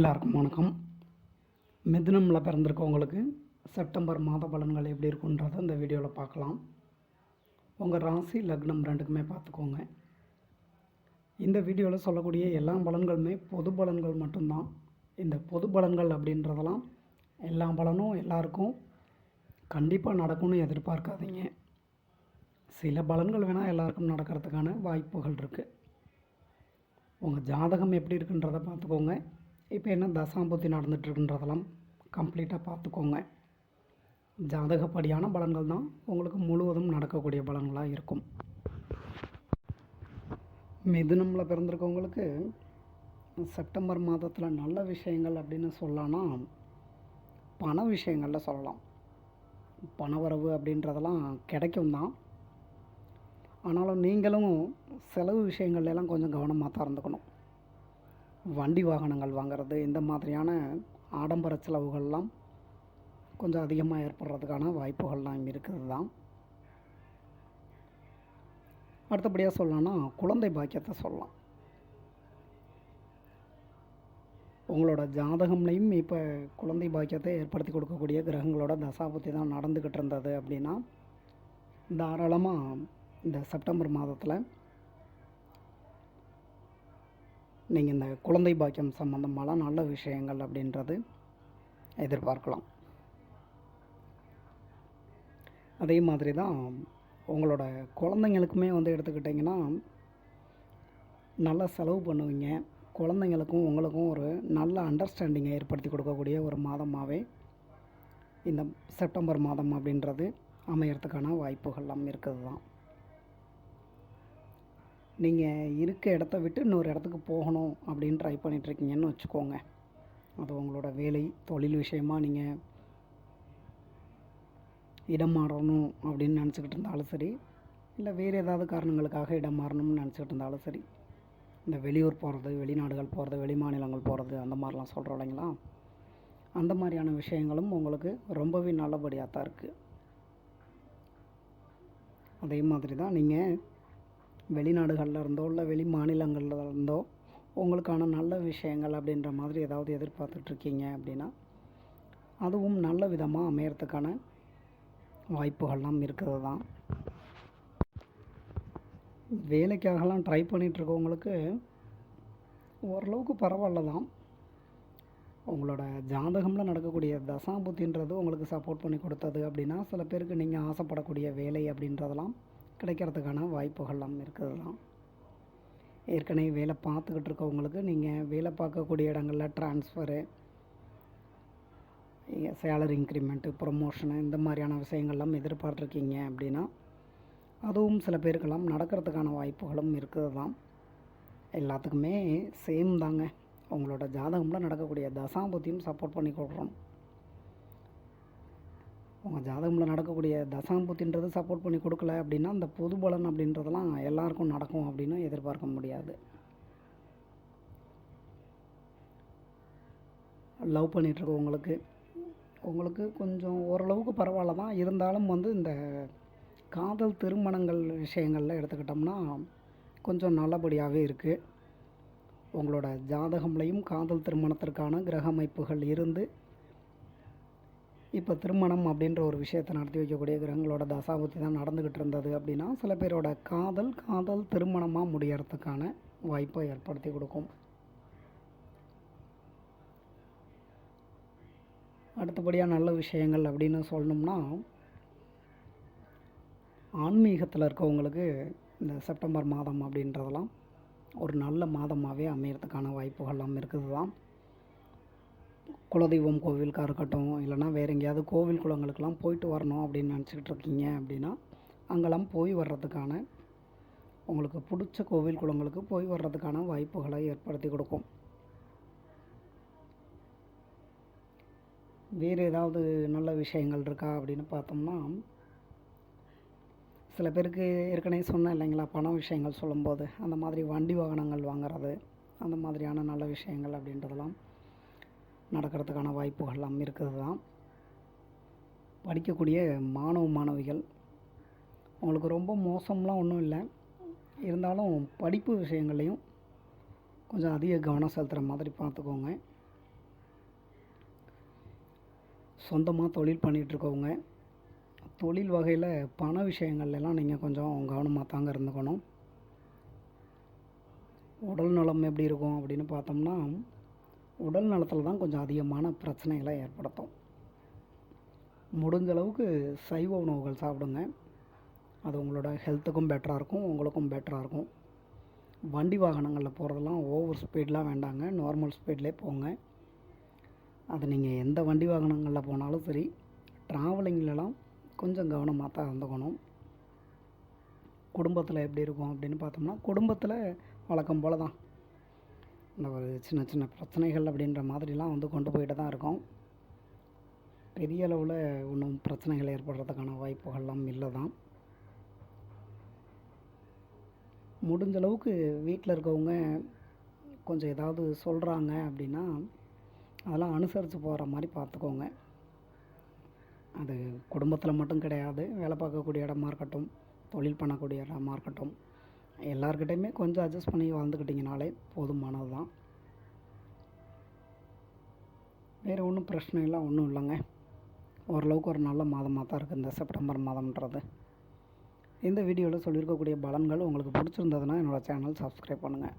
எல்லாருக்கும் வணக்கம். மிதுனமில் பிறந்திருக்கவங்களுக்கு செப்டம்பர் மாத பலன்கள் எப்படி இருக்குன்றதை இந்த வீடியோவில் பார்க்கலாம். உங்கள் ராசி லக்னம் ரெண்டுக்குமே பார்த்துக்கோங்க. இந்த வீடியோவில் சொல்லக்கூடிய எல்லா பலன்களுமே பொது பலன்கள் மட்டும்தான். இந்த பொது பலன்கள் அப்படின்றதெல்லாம் எல்லா பலனும் எல்லாருக்கும் கண்டிப்பாக நடக்கும்னு எதிர்பார்க்காதீங்க. சில பலன்கள் வேணால் எல்லாருக்கும் நடக்கிறதுக்கான வாய்ப்புகள் இருக்குது. உங்கள் ஜாதகம் எப்படி இருக்குன்றதை பார்த்துக்கோங்க. இப்போ என்ன தசாம்புத்தி நடந்துகிட்ருக்குன்றதெல்லாம் கம்ப்ளீட்டாக பார்த்துக்கோங்க. ஜாதகப்படியான பலன்கள் தான் உங்களுக்கு முழுவதும் நடக்கக்கூடிய பலன்களாக இருக்கும். மிதுனமில் பிறந்திருக்கவங்களுக்கு செப்டம்பர் மாதத்தில் நல்ல விஷயங்கள் அப்படின்னு சொல்லலாம்னா பண விஷயங்களில் சொல்லலாம். பணவரவு அப்படின்றதெல்லாம் கிடைக்கும் தான். ஆனாலும் நீங்களும் செலவு விஷயங்கள்லாம் கொஞ்சம் கவனமாக தான் இருந்துக்கணும். வண்டி வாகனங்கள் வாங்கிறது, இந்த மாதிரியான ஆடம்பர செலவுகள்லாம் கொஞ்சம் அதிகமாக ஏற்படுறதுக்கான வாய்ப்புகள்லாம் இருக்குது தான். அடுத்தபடியாக சொல்லலாம்னா குழந்தை பாக்கியத்தை சொல்லலாம். உங்களோட ஜாதகம்லையும் இப்போ குழந்தை பாக்கியத்தை ஏற்படுத்தி கொடுக்கக்கூடிய கிரகங்களோட தசாபுத்தி தான் நடந்துக்கிட்டு இருந்தது அப்படின்னா தாராளமாக இந்த செப்டம்பர் மாதத்தில் நீங்கள் இந்த குழந்தை பாக்கியம் சம்பந்தமான நல்ல விஷயங்கள் அப்படின்றது எதிர்பார்க்கலாம். அதே மாதிரி தான் உங்களோட குழந்தைங்களுக்குமே எடுத்துக்கிட்டிங்கன்னா நல்லா செலவு பண்ணுவீங்க. குழந்தைங்களுக்கும் உங்களுக்கும் ஒரு நல்ல அண்டர்ஸ்டாண்டிங்கை ஏற்படுத்தி கொடுக்கக்கூடிய ஒரு மாதமாகவே இந்த செப்டம்பர் மாதம் அப்படின்றது அமையறதுக்கான வாய்ப்புகள்லாம் இருக்குது தான். நீங்கள் இருக்க இடத்த விட்டு இன்னொரு இடத்துக்கு போகணும் அப்படின்னு ட்ரை பண்ணிகிட்ருக்கீங்கன்னு வச்சுக்கோங்க. அது உங்களோட வேலை தொழில் விஷயமாக நீங்கள் இடம் மாறணும் அப்படின்னு நினச்சிக்கிட்டு இருந்தாலும் சரி, இல்லை வேறு ஏதாவது காரணங்களுக்காக இடம் மாறணும்னு நினச்சிக்கிட்டு இருந்தாலும் சரி, இந்த வெளியூர் போகிறது, வெளிநாடுகள் போகிறது, வெளி மாநிலங்கள் போகிறது, அந்த மாதிரிலாம் சொல்கிறோம் இல்லைங்களா, அந்த மாதிரியான விஷயங்களும் உங்களுக்கு ரொம்பவே நல்லபடியாக தான் இருக்குது. அதே மாதிரி தான் நீங்கள் வெளிநாடுகளில் இருந்தோ இல்லை வெளி மாநிலங்களில் இருந்தோ உங்களுக்கான நல்ல விஷயங்கள் அப்படின்ற மாதிரி ஏதாவது எதிர்பார்த்துட்ருக்கீங்க அப்படின்னா அதுவும் நல்ல விதமாக அமையறதுக்கான வாய்ப்புகள்லாம் இருக்கிறது தான். வேலைக்காகலாம் ட்ரை பண்ணிகிட்ருக்கவங்களுக்கு ஓரளவுக்கு பரவாயில்ல தான். உங்களோட ஜாதகமில் நடக்கக்கூடிய தசாபுத்தின்றது உங்களுக்கு சப்போர்ட் பண்ணி கொடுத்தது அப்படின்னா சில பேருக்கு நீங்கள் ஆசைப்படக்கூடிய வேலை அப்படின்றதெல்லாம் கிடைக்கிறதுக்கான வாய்ப்புகள்லாம் இருக்குது தான். ஏற்கனவே வேலை பார்த்துக்கிட்டு இருக்கவங்களுக்கு நீங்கள் வேலை பார்க்கக்கூடிய இடங்களில் ட்ரான்ஸ்ஃபரு, சேலரி இன்க்ரிமெண்ட்டு, ப்ரொமோஷனு, இந்த மாதிரியான விஷயங்கள்லாம் எதிர்பார்த்துருக்கீங்க அப்படின்னா அதுவும் சில பேருக்கெல்லாம் நடக்கிறதுக்கான வாய்ப்புகளும் இருக்குது தான். எல்லாத்துக்குமே சேம் தாங்க. உங்களோட ஜாதகமில் நடக்கக்கூடிய தசாபுத்தியும் சப்போர்ட் பண்ணி கொடுக்குறோம். உங்கள் ஜாதகமில் நடக்கக்கூடிய தசாம்புத்தின்றது சப்போர்ட் பண்ணி கொடுக்கல அப்படின்னா அந்த பொது பலன் அப்படின்றதெல்லாம் எல்லாருக்கும் நடக்கும் அப்படின்னு எதிர்பார்க்க முடியாது. லவ் பண்ணிகிட்ருக்கவங்களுக்கு உங்களுக்கு கொஞ்சம் ஓரளவுக்கு பரவாயில்ல தான். இருந்தாலும் இந்த காதல் திருமணங்கள் விஷயங்களில் எடுத்துக்கிட்டோம்னா கொஞ்சம் நல்லபடியாகவே இருக்குது. உங்களோட ஜாதகம்லையும் காதல் திருமணத்திற்கான கிரக அமைப்புகள் இருந்து இப்போ திருமணம் அப்படின்ற ஒரு விஷயத்தை நடத்தி வைக்கக்கூடிய கிரகங்களோட தசாபுத்தி தான் நடந்துக்கிட்டு இருந்தது அப்படின்னா சில பேரோட காதல் திருமணமாக முடியறதுக்கான வாய்ப்பை ஏற்படுத்தி கொடுக்கும். அடுத்தபடியாக நல்ல விஷயங்கள் அப்படின்னு சொல்லணும்னா ஆன்மீகத்தில் இருக்கவங்களுக்கு இந்த செப்டம்பர் மாதம் அப்படின்றதெல்லாம் ஒரு நல்ல மாதமாகவே அமையறதுக்கான வாய்ப்புகள்லாம் இருக்குது தான். குலதெய்வம் கோவிலுக்காக இருக்கட்டும், இல்லைனா வேறு எங்கேயாவது கோவில் குளங்களுக்கெல்லாம் போயிட்டு வரணும் அப்படின்னு நினச்சிக்கிட்டு இருக்கீங்க அப்படின்னா அங்கெல்லாம் போய் வர்றதுக்கான உங்களுக்கு பிடிச்ச கோவில் குளங்களுக்கு போய் வர்றதுக்கான வாய்ப்புகளை ஏற்படுத்தி கொடுக்கும். வேறு ஏதாவது நல்ல விஷயங்கள் இருக்கா அப்படின்னு பார்த்தோம்னா சில பேருக்கு ஏற்கனவே சொன்னேன் இல்லைங்களா, பண விஷயங்கள் சொல்லும்போது அந்த மாதிரி வண்டி வாகனங்கள் வாங்கிறது, அந்த மாதிரியான நல்ல விஷயங்கள் அப்படின்றதெல்லாம் நடக்கிறதுக்கான வாய்ப்புகள்லாம் இருக்குது தான். படிக்கக்கூடிய மாணவிகள் உங்களுக்கு ரொம்ப மோசம்லாம் ஒன்றும் இல்லை. இருந்தாலும் படிப்பு விஷயங்கள்லையும் கொஞ்சம் அதிக கவனம் செலுத்துகிற மாதிரி பார்த்துக்கோங்க. சொந்தமாக தொழில் பண்ணிகிட்ருக்கவங்க, தொழில் வகையில் பண விஷயங்கள்லாம் நீங்கள் கொஞ்சம் கவனமாக தாங்க இருந்துக்கணும். உடல் நலம் எப்படி இருக்கும் அப்படின்னு பார்த்தோம்னா, உடல் நலத்தில் தான் கொஞ்சம் அதிகமான பிரச்சனைகளை ஏற்படுத்தும். முடிஞ்ச அளவுக்கு சைவ உணவுகள் சாப்பிடுங்க. அது உங்களோட ஹெல்த்துக்கும் பெட்டராக இருக்கும், உங்களுக்கும் பெட்டராக இருக்கும். வண்டி வாகனங்களில் போகிறதெல்லாம் ஓவர் ஸ்பீட்லாம் வேண்டாங்க, நார்மல் ஸ்பீட்லேயே போங்க. அது நீங்கள் எந்த வண்டி வாகனங்களில் போனாலும் சரி, ட்ராவலிங்லலாம் கொஞ்சம் கவனமாக தான் இருந்துக்கணும். குடும்பத்தில் எப்படி இருக்கும் அப்படின்னு பார்த்தோம்னா, குடும்பத்தில் வழக்கம் போல் தான் இந்த ஒரு சின்ன சின்ன பிரச்சனைகள் அப்படின்ற மாதிரிலாம் கொண்டு போயிட்டு தான் இருக்கோம். பெரிய அளவில் ஒன்றும் பிரச்சனைகள் ஏற்படுறதுக்கான வாய்ப்புகள்லாம் இல்லை தான். முடிஞ்ச அளவுக்கு வீட்டில் இருக்கவங்க கொஞ்சம் ஏதாவது சொல்கிறாங்க அப்படின்னா, அதெல்லாம் அனுசரித்து போகிற மாதிரி பார்த்துக்கோங்க. அது குடும்பத்தில் மட்டும் கிடையாது, வேலை பார்க்கக்கூடிய இடமா இருக்கட்டும், தொழில் பண்ணக்கூடிய இடமா இருக்கட்டும், எல்லார்கிட்டையுமே கொஞ்சம் அட்ஜஸ்ட் பண்ணி வாழ்ந்துக்கிட்டிங்கனாலே போதுமானது தான். வேறு ஒன்றும் பிரச்சனைலாம் ஒன்றும் இல்லைங்க. ஓரளவுக்கு ஒரு நல்ல மாதமாக தான் இருக்குது இந்த செப்டம்பர் மாதம்ன்றது. இந்த வீடியோவில் சொல்லியிருக்கக்கூடிய பலன்கள் உங்களுக்கு பிடிச்சிருந்ததுன்னா என்னோடய சேனல் சப்ஸ்கிரைப் பண்ணுங்கள்.